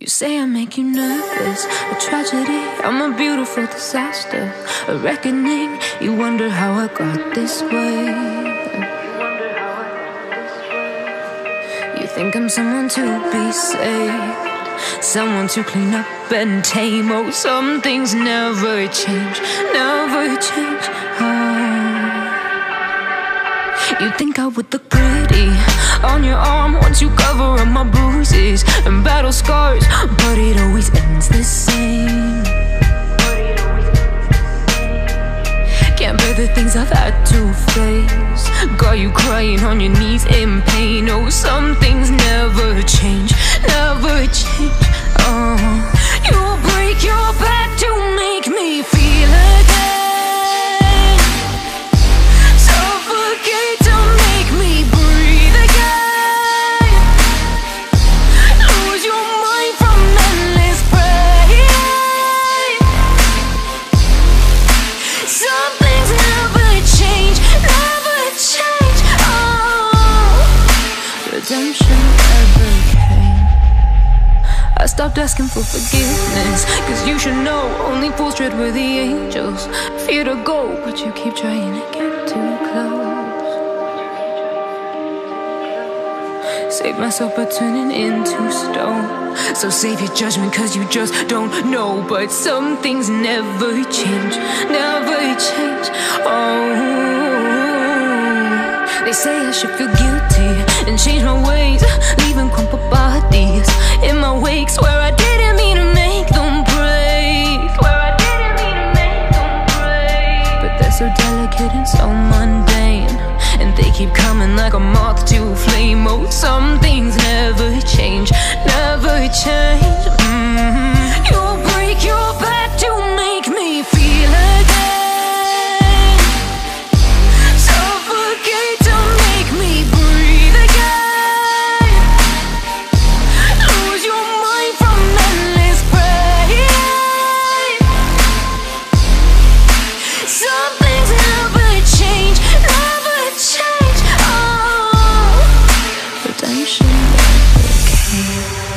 You say I make you nervous, a tragedy, I'm a beautiful disaster, a reckoning. You wonder how I got this way. You think I'm someone to be saved, someone to clean up and tame. Oh, some things never change, never change. You think I would look pretty on your arm once you cover up my bruises and battle scars, but it always ends the same. Can't bear the things I've had to face, got you crying on your knees in pain. Oh, some things never change, never change. You'll break your back to make me feel again. Redemption ever came. I stopped asking for forgiveness, cause you should know only fools tread where the angels fear to go, but you keep trying to get too close. Save myself by turning into stone, so save your judgment cause you just don't know. But some things never change, never change. They say I should feel guilty and change my ways, leaving crumpled bodies in my wake. Swear I didn't mean to make them break, swear I didn't mean to make them break. But they're so delicate and so mundane, and they keep coming like a moth to flame. Oh, some things never change, never change. You'll break your back to make me feel again. Redemption never came.